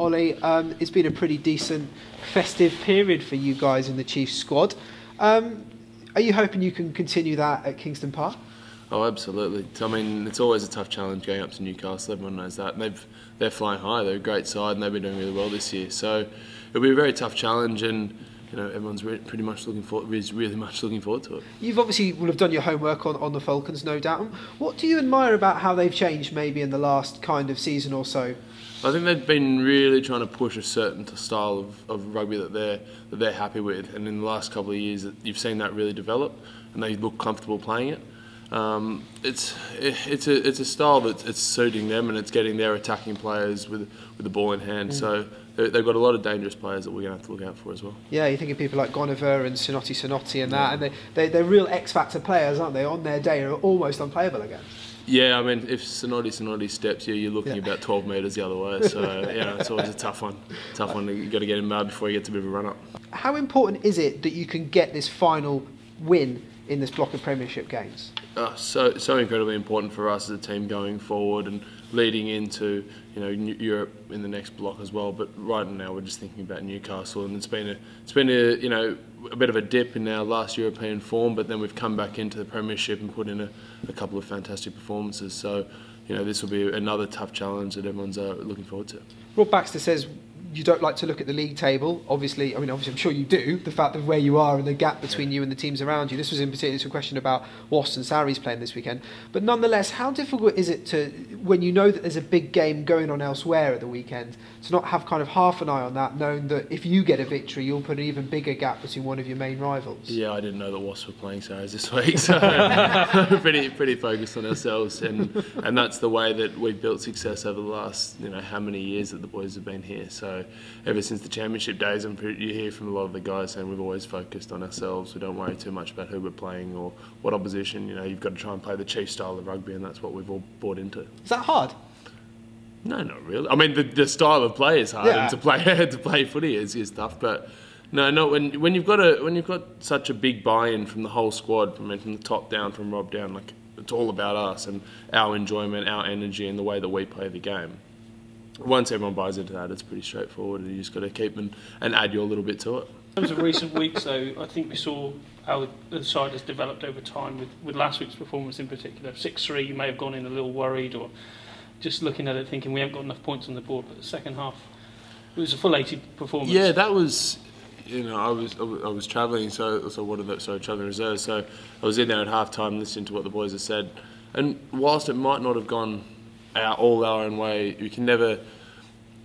Ollie, it's been a pretty decent festive period for you guys in the Chiefs squad. Are you hoping you can continue that at Kingston Park? Oh, absolutely. I mean, it's always a tough challenge going up to Newcastle. Everyone knows that. And they're flying high. They're a great side, and they've been doing really well this year. So it'll be a very tough challenge, and everyone's pretty much really much looking forward to it. You've obviously will have done your homework on the Falcons, no doubt. What do you admire about how they've changed, maybe in the last kind of season or so? I think they've been really trying to push a certain style of rugby that they're happy with, and in the last couple of years, you've seen that really develop, and they look comfortable playing it. It's a style that's suiting them, and it's getting their attacking players with the ball in hand. So they've got a lot of dangerous players that we're going to have to look out for as well. Yeah, you think of people like Gonover and Sonotti and that, and they're real X-factor players, aren't they? On their day, are almost unplayable again. Yeah, I mean, if Sonotti steps you're looking about 12 metres the other way. So it's always a tough one. You've got to get him mad before he gets a bit of a run up. How important is it that you can get this final win in this block of Premiership games? So incredibly important for us as a team going forward and leading into Europe in the next block as well. But right now we're just thinking about Newcastle, and it's been a bit of a dip in our last European form, but then we've come back into the Premiership and put in a couple of fantastic performances. So this will be another tough challenge that everyone's looking forward to. Rob Baxter says you don't like to look at the league table. Obviously, I'm sure you do. The fact of where you are and the gap between you and the teams around you. This was in particular a question about Wasps and Sarries playing this weekend. But nonetheless, how difficult is it to, when you know that there's a big game going on elsewhere at the weekend, to not have kind of half an eye on that, knowing that if you get a victory, you'll put an even bigger gap between one of your main rivals? Yeah, I didn't know that Wasps were playing Sarries this week, so pretty focused on ourselves, and that's the way that we've built success over the last how many years that the boys have been here. So ever since the championship days, and you hear from a lot of the guys saying we've always focused on ourselves. We don't worry too much about who we're playing or what opposition. You've got to try and play the Chiefs style of rugby, and that's what we've all bought into. Is that hard? No, not really. I mean, the style of play is hard, and to play footy is tough. But no, not when you've got such a big buy-in from the whole squad, from the top down, from Rob down. Like, it's all about us and our enjoyment, our energy, and the way that we play the game. Once everyone buys into that, it's pretty straightforward, and you just got to keep and add your little bit to it. In terms of recent weeks, though, I think we saw how the side has developed over time with last week's performance in particular. 6-3, you may have gone in a little worried, or just looking at it thinking we haven't got enough points on the board. But the second half, it was a full 80 performance. Yeah, that was. I was travelling, travelling reserves. So I was in there at half time listening to what the boys had said, and whilst it might not have gone all our own way, you can never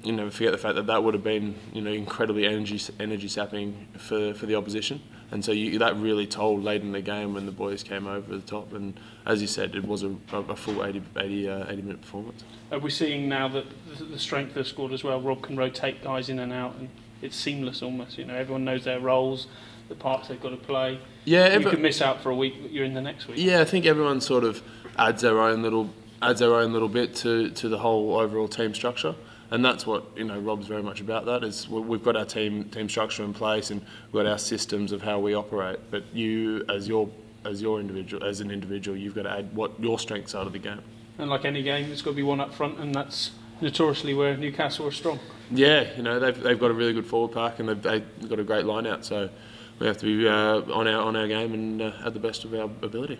forget the fact that would have been incredibly energy sapping for the opposition, and so that really told late in the game when the boys came over the top. And as you said, it was a full 80 minute performance. Are we seeing now that the strength of the squad as well? Rob can rotate guys in and out, and it's seamless almost. Everyone knows their roles, the parts they've got to play. Yeah, you could miss out for a week, but you're in the next week. Yeah, I think everyone sort of adds their own little bit to the whole overall team structure, and that's what Rob's very much about. That is, we've got our team structure in place, and we've got our systems of how we operate. But you, as an individual, you've got to add what your strengths are to the game. And like any game, there's got to be one up front, and that's notoriously where Newcastle are strong. Yeah, they've got a really good forward pack, and they've got a great line out. So we have to be on our game and at the best of our ability.